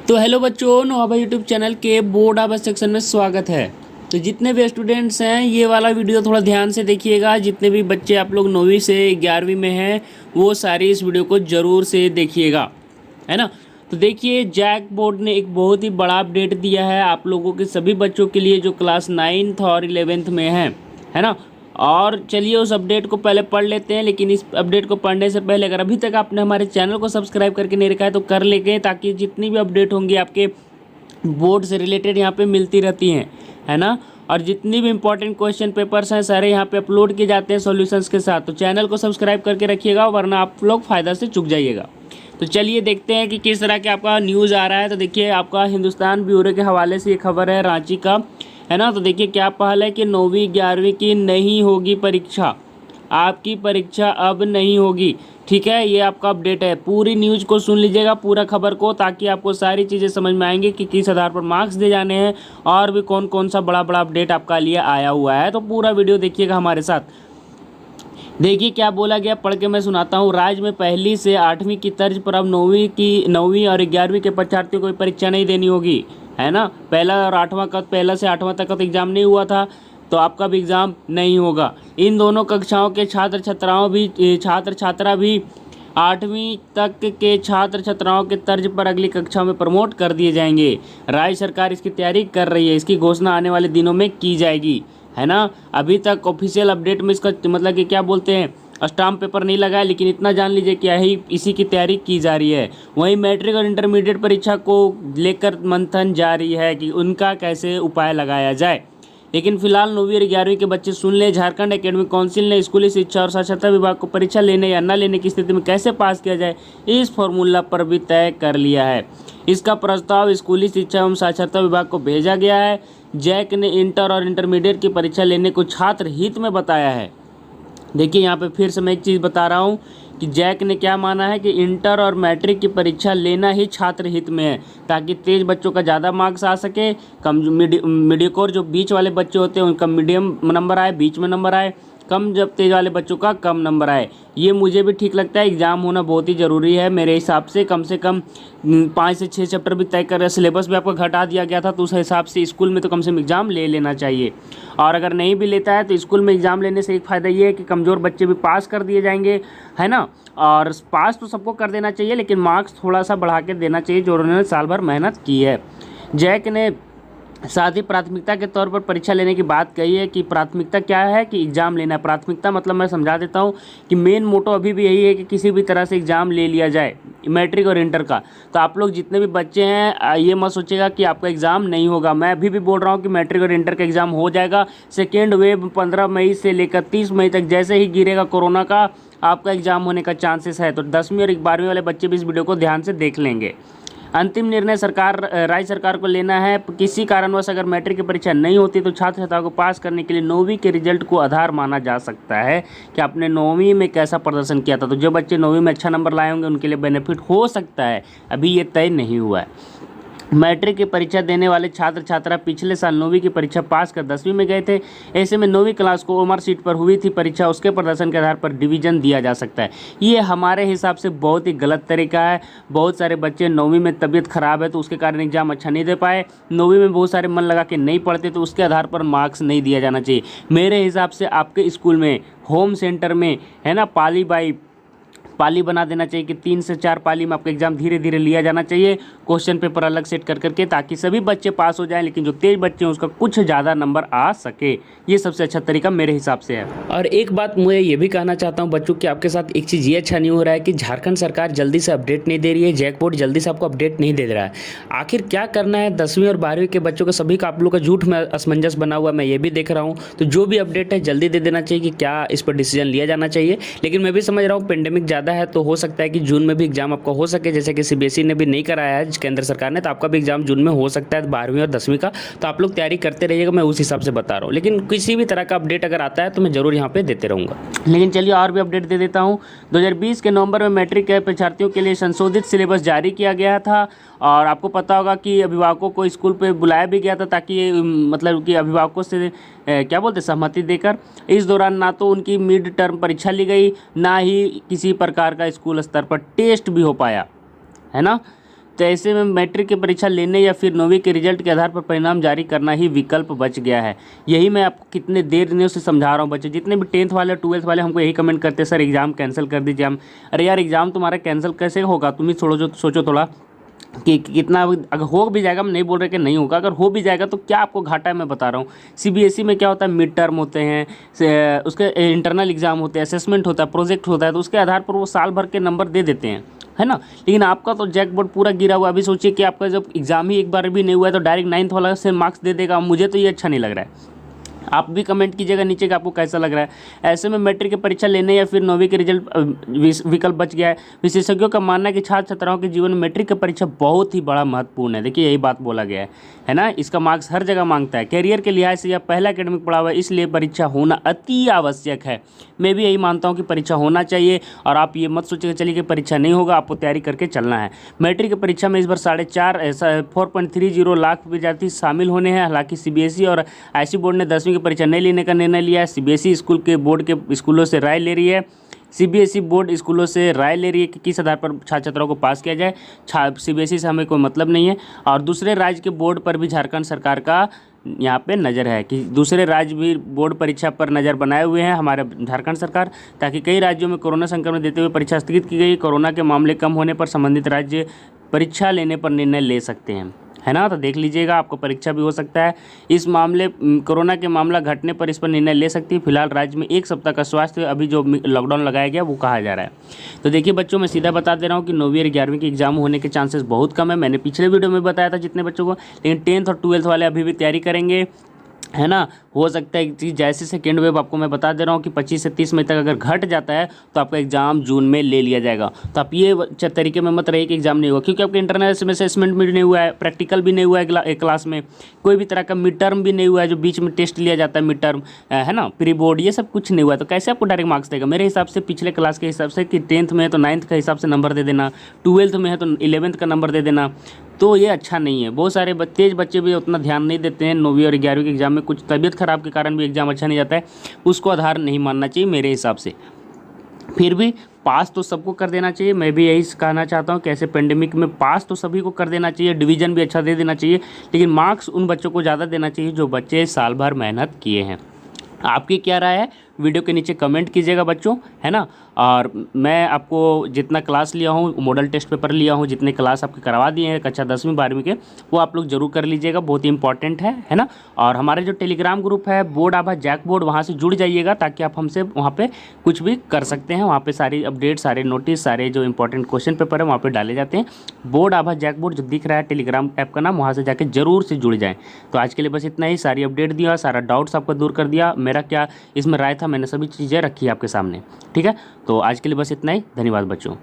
तो हेलो बच्चों, नोवा YouTube channel के बोर्ड आवाज सेक्शन में स्वागत है। तो जितने भी स्टूडेंट्स हैं ये वाला वीडियो थोड़ा ध्यान से देखिएगा। जितने भी बच्चे आप लोग 9वीं से 11वीं में हैं वो सारी इस वीडियो को ज़रूर से देखिएगा, है ना। तो देखिए, जैक बोर्ड ने एक बहुत ही बड़ा अपडेट दिया है आप लोगों के सभी बच्चों के लिए जो क्लास 9th और 11th में है ना। और चलिए उस अपडेट को पहले पढ़ लेते हैं। लेकिन इस अपडेट को पढ़ने से पहले अगर अभी तक आपने हमारे चैनल को सब्सक्राइब करके नहीं रखा है तो कर लेंगे, ताकि जितनी भी अपडेट होंगी आपके बोर्ड से रिलेटेड यहाँ पे मिलती रहती हैं, है ना। और जितनी भी इंपॉर्टेंट क्वेश्चन पेपर्स हैं सारे यहाँ पे अपलोड किए जाते हैं सॉल्यूशंस के साथ। तो चैनल को सब्सक्राइब करके रखिएगा, वरना आप लोग फ़ायदा से चूक जाइएगा। तो चलिए देखते हैं कि किस तरह के आपका न्यूज़ आ रहा है। तो देखिए, आपका हिंदुस्तान ब्यूरो के हवाले से ये खबर है रांची का, है ना। तो देखिए क्या पहल है कि 9वीं 11वीं की नहीं होगी परीक्षा, आपकी परीक्षा अब नहीं होगी, ठीक है। ये आपका अपडेट है। पूरी न्यूज़ को सुन लीजिएगा, पूरा खबर को, ताकि आपको सारी चीज़ें समझ में आएंगी कि किस आधार पर मार्क्स दिए जाने हैं और भी कौन कौन सा बड़ा बड़ा अपडेट आपका लिए आया हुआ है। तो पूरा वीडियो देखिएगा हमारे साथ। देखिए क्या बोला गया, पढ़ के मैं सुनाता हूँ। राज्य में पहली से 8वीं की तर्ज पर अब 9वीं और 11वीं के परीक्षार्थियों को परीक्षा नहीं देनी होगी, है ना। पहला से 8वां तक का तो एग्ज़ाम नहीं हुआ था, तो आपका भी एग्ज़ाम नहीं होगा। इन दोनों कक्षाओं के छात्र छात्रा भी 8वीं तक के छात्र छात्राओं के तर्ज पर अगली कक्षाओं में प्रमोट कर दिए जाएंगे। राज्य सरकार इसकी तैयारी कर रही है, इसकी घोषणा आने वाले दिनों में की जाएगी, है ना। अभी तक ऑफिशियल अपडेट में इसका मतलब कि क्या बोलते हैं, स्टाम्प पेपर नहीं लगा है, लेकिन इतना जान लीजिए कि यही इसी की तैयारी की जा रही है। वहीं मैट्रिक और इंटरमीडिएट परीक्षा को लेकर मंथन जारी है कि उनका कैसे उपाय लगाया जाए। लेकिन फिलहाल 9वीं और 11वीं के बच्चे सुन ले, झारखंड एकेडमिक काउंसिल ने स्कूली शिक्षा और साक्षरता विभाग को परीक्षा लेने या न लेने की स्थिति में कैसे पास किया जाए इस फॉर्मूला पर भी तय कर लिया है। इसका प्रस्ताव स्कूली शिक्षा एवं साक्षरता विभाग को भेजा गया है। जैक ने इंटर और इंटरमीडिएट की परीक्षा लेने को छात्र हित में बताया है। देखिए यहाँ पे फिर से मैं एक चीज़ बता रहा हूँ कि जैक ने क्या माना है कि इंटर और मैट्रिक की परीक्षा लेना ही छात्र हित में है, ताकि तेज बच्चों का ज़्यादा मार्क्स आ सके, कम मीडियोकोर जो बीच वाले बच्चे होते हैं उनका मीडियम नंबर आए, बीच में नंबर आए, कम जब तेज वाले बच्चों का कम नंबर आए। ये मुझे भी ठीक लगता है। एग्ज़ाम होना बहुत ही ज़रूरी है मेरे हिसाब से कम 5 से 6 चैप्टर भी तय कर, सिलेबस भी आपका घटा दिया गया था, तो उस हिसाब से स्कूल में तो कम से कम एग्ज़ाम ले लेना चाहिए। और अगर नहीं भी लेता है तो स्कूल में एग्ज़ाम लेने से एक फ़ायदा ये है कि कमज़ोर बच्चे भी पास कर दिए जाएंगे, है ना। और पास तो सबको कर देना चाहिए, लेकिन मार्क्स थोड़ा सा बढ़ा के देना चाहिए जो उन्होंने साल भर मेहनत की है। जैक ने साथ ही प्राथमिकता के तौर पर परीक्षा लेने की बात कही है कि प्राथमिकता क्या है कि एग्ज़ाम लेना है। प्राथमिकता मतलब मैं समझा देता हूँ कि मेन मोटो अभी भी यही है कि किसी भी तरह से एग्ज़ाम ले लिया जाए, मैट्रिक और इंटर का। तो आप लोग जितने भी बच्चे हैं ये मत सोचिएगा कि आपका एग्ज़ाम नहीं होगा। मैं अभी भी बोल रहा हूँ कि मैट्रिक और इंटर का एग्ज़ाम हो जाएगा। सेकेंड वेव 15 मई से लेकर 30 मई तक जैसे ही गिरेगा कोरोना का, आपका एग्ज़ाम होने का चांसेस है। तो 10वीं और 12वीं वाले बच्चे भी इस वीडियो को ध्यान से देख लेंगे। अंतिम निर्णय राज्य सरकार को लेना है। किसी कारणवश अगर मैट्रिक की परीक्षा नहीं होती तो छात्र छात्राओं को पास करने के लिए 9वीं के रिजल्ट को आधार माना जा सकता है कि आपने 9वीं में कैसा प्रदर्शन किया था। तो जो बच्चे 9वीं में अच्छा नंबर लाए होंगे उनके लिए बेनिफिट हो सकता है, अभी ये तय नहीं हुआ है। मैट्रिक की परीक्षा देने वाले छात्र छात्रा पिछले साल 9वीं की परीक्षा पास कर 10वीं में गए थे। ऐसे में 9वीं क्लास को ओमर सीट पर हुई थी परीक्षा, उसके प्रदर्शन के आधार पर डिवीज़न दिया जा सकता है। ये हमारे हिसाब से बहुत ही गलत तरीका है। बहुत सारे बच्चे 9वीं में तबीयत ख़राब है तो उसके कारण एग्ज़ाम अच्छा नहीं दे पाए, 9वीं में बहुत सारे मन लगा के नहीं पढ़ते तो उसके आधार पर मार्क्स नहीं दिया जाना चाहिए। मेरे हिसाब से आपके स्कूल में होम सेंटर में, है ना, पाली बना देना चाहिए कि 3 से 4 पाली में आपका एग्ज़ाम धीरे धीरे लिया जाना चाहिए, क्वेश्चन पेपर अलग सेट कर करके, ताकि सभी बच्चे पास हो जाएं, लेकिन जो तेज बच्चे हैं उसका कुछ ज़्यादा नंबर आ सके। ये सबसे अच्छा तरीका मेरे हिसाब से है। और एक बात मैं ये भी कहना चाहता हूँ बच्चों कि आपके साथ एक चीज़ ये अच्छा नहीं हो रहा है कि झारखंड सरकार जल्दी से अपडेट नहीं दे रही है, जैक बोर्ड जल्दी से आपको अपडेट नहीं दे रहा है। आखिर क्या करना है 10वीं और 12वीं के बच्चों का, सभी का आप लोग का झूठ में असमंजस बना हुआ है, मैं ये भी देख रहा हूँ। तो जो भी अपडेट है जल्दी दे देना चाहिए कि क्या इस पर डिसीजन लिया जाना चाहिए। लेकिन मैं भी समझ रहा हूँ पेंडेमिक ज़्यादा है तो हो सकता है कि जून में भी एग्जाम आपका हो सके, जैसे कि सीबीएसई ने भी नहीं कराया है केंद्र सरकार ने, तो आपका भी एग्जाम जून में हो सकता है 12वीं और 10वीं का। तो आप लोग तैयारी करते रहिएगा, मैं उस हिसाब से बता रहा हूँ। लेकिन किसी भी तरह का अपडेट अगर आता है तो मैं जरूर यहाँ पे देते रहूँगा। लेकिन चलिए और भी अपडेट दे देता हूँ। 2020 के नवंबर में मैट्रिक के परीक्षार्थियों के लिए संशोधित सिलेबस जारी किया गया था, और आपको पता होगा कि अभिभावकों को स्कूल पे बुलाया भी गया था, ताकि मतलब कि अभिभावकों से क्या बोलते सहमति देकर। इस दौरान ना तो उनकी मिड टर्म परीक्षा ली गई, ना ही किसी प्रकार का स्कूल स्तर पर टेस्ट भी हो पाया, है ना। तो ऐसे में मैट्रिक की परीक्षा लेने या फिर 9वीं के रिजल्ट के आधार पर परिणाम जारी करना ही विकल्प बच गया है। यही मैं आपको कितने देर दिनों से समझा रहा हूँ बच्चे, जितने भी 10th वाले 12th वाले हमको यही कमेंट करते हैं, सर एग्ज़ाम कैंसिल कर दीजिए हम। अरे यार एग्ज़ाम तुम्हारा कैंसिल कैसे होगा, तुम ही सोचो थोड़ा कि कितना, अगर हो भी जाएगा, हम नहीं बोल रहे कि नहीं होगा, अगर हो भी जाएगा तो क्या आपको घाटा है, मैं बता रहा हूँ। सीबीएसई में क्या होता है, मिड टर्म होते हैं, उसके इंटरनल एग्जाम होते हैं, असेसमेंट होता है, प्रोजेक्ट होता है, तो उसके आधार पर वो साल भर के नंबर दे देते हैं, है ना। लेकिन आपका तो जैकबोर्ड पूरा गिरा हुआ। अभी सोचिए कि आपका जब एग्जाम ही एक बार भी नहीं हुआ है तो डायरेक्ट 9th वाला से मार्क्स दे देगा। मुझे तो ये अच्छा नहीं लग रहा है। आप भी कमेंट कीजिएगा नीचे कि आपको कैसा लग रहा है। ऐसे में मैट्रिक की परीक्षा लेने या फिर 9वीं के रिजल्ट विकल्प बच गया है। विशेषज्ञों का मानना है कि छात्र छात्राओं के जीवन में मैट्रिक की परीक्षा बहुत ही बड़ा महत्वपूर्ण है। देखिए यही बात बोला गया है ना। इसका मार्क्स हर जगह मांगता है। कैरियर के लिहाज से यह पहला एकेडमिक पड़ाव है, इसलिए परीक्षा होना अति आवश्यक है। मैं भी यही मानता हूँ कि परीक्षा होना चाहिए। और आप ये मत सोचिए चलिए कि परीक्षा नहीं होगा, आपको तैयारी करके चलना है। मैट्रिक की परीक्षा में इस बार 4.30 लाख विद्यार्थी शामिल होने हैं। हालांकि सीबीएसई और आईसी बोर्ड ने 10वीं की परीक्षा नहीं लेने का निर्णय लिया है। सीबीएसई स्कूल के बोर्ड के स्कूलों से राय ले रही है। सीबीएसई बोर्ड स्कूलों से राय ले रही है कि किस आधार पर छात्र छात्राओं को पास किया जाए। सीबीएसई से हमें कोई मतलब नहीं है। और दूसरे राज्य के बोर्ड पर भी झारखंड सरकार का यहाँ पे नज़र है कि दूसरे राज्य भी बोर्ड परीक्षा पर नज़र बनाए हुए हैं हमारे झारखंड सरकार, ताकि कई राज्यों में कोरोना संक्रमण देते हुए परीक्षा स्थगित की गई। कोरोना के मामले कम होने पर संबंधित राज्य परीक्षा लेने पर निर्णय ले सकते हैं, है ना। तो देख लीजिएगा, आपको परीक्षा भी हो सकता है। इस मामले कोरोना के मामला घटने पर इस पर निर्णय ले सकती है। फिलहाल राज्य में 1 सप्ताह का स्वास्थ्य अभी जो लॉकडाउन लगाया गया वो कहा जा रहा है। तो देखिए बच्चों, मैं सीधा बता दे रहा हूँ कि 9वीं और 11वीं की एग्जाम होने के चांसेस बहुत कम है। मैंने पिछले वीडियो में बताया था जितने बच्चों को। लेकिन 10th और 12th वाले अभी भी तैयारी करेंगे, है ना। हो सकता है कि जैसे सेकेंड वेव आपको मैं बता दे रहा हूँ कि 25 से 30 मई तक अगर घट जाता है तो आपका एग्जाम जून में ले लिया जाएगा। तो आप ये तरीके में मत रहिए कि एग्जाम नहीं हुआ, क्योंकि आपका इंटरनल असेसमेंट भी नहीं हुआ है, प्रैक्टिकल भी नहीं हुआ है क्लास में, कोई भी तरह का मिड टर्म भी नहीं हुआ है, जो बीच में टेस्ट लिया जाता है मिड टर्म, है ना, प्री बोर्ड, ये सब कुछ नहीं हुआ है। तो कैसे आपको डायरेक्ट मार्क्स देगा। मेरे हिसाब से पिछले क्लास के हिसाब से कि 10th में है तो 9th का हिसाब से नंबर दे देना, 12th में है तो 11th का नंबर दे देना, तो ये अच्छा नहीं है। बहुत सारे तेज बच्चे भी उतना ध्यान नहीं देते हैं 9वीं और 11वीं के एग्जाम में। कुछ तबीयत खराब के कारण भी एग्जाम अच्छा नहीं जाता है, उसको आधार नहीं मानना चाहिए मेरे हिसाब से। फिर भी पास तो सबको कर देना चाहिए। मैं भी यही कहना चाहता हूँ कि ऐसे पेंडेमिक में पास तो सभी को कर देना चाहिए, डिवीज़न भी अच्छा दे देना चाहिए। लेकिन मार्क्स उन बच्चों को ज़्यादा देना चाहिए जो बच्चे साल भर मेहनत किए हैं। आपकी क्या राय है, वीडियो के नीचे कमेंट कीजिएगा बच्चों, है ना। और मैं आपको जितना क्लास लिया हूँ, मॉडल टेस्ट पेपर लिया हूँ, जितने क्लास आपके करवा दिए हैं कक्षा 10वीं 12वीं के, वो आप लोग जरूर कर लीजिएगा, बहुत ही इंपॉर्टेंट है ना। और हमारे जो टेलीग्राम ग्रुप है बोर्ड आभा जैक बोर्ड, वहाँ से जुड़ जाइएगा ताकि आप हमसे वहाँ पे कुछ भी कर सकते हैं। वहाँ पे सारी अपडेट, सारे नोटिस, सारे जो इंपॉर्टेंट क्वेश्चन पेपर है वहाँ पे डाले जाते हैं। बोर्ड आभा जैक बोर्ड जो दिख रहा है टेलीग्राम ऐप का नाम, वहाँ से जाके जरूर से जुड़ जाएँ। तो आज के लिए बस इतना ही। सारी अपडेट दिया, सारा डाउट्स आपका दूर कर दिया। मेरा क्या इसमें राय था, मैंने सभी चीज़ें रखी है आपके सामने, ठीक है। तो आज के लिए बस इतना ही। धन्यवाद बच्चों।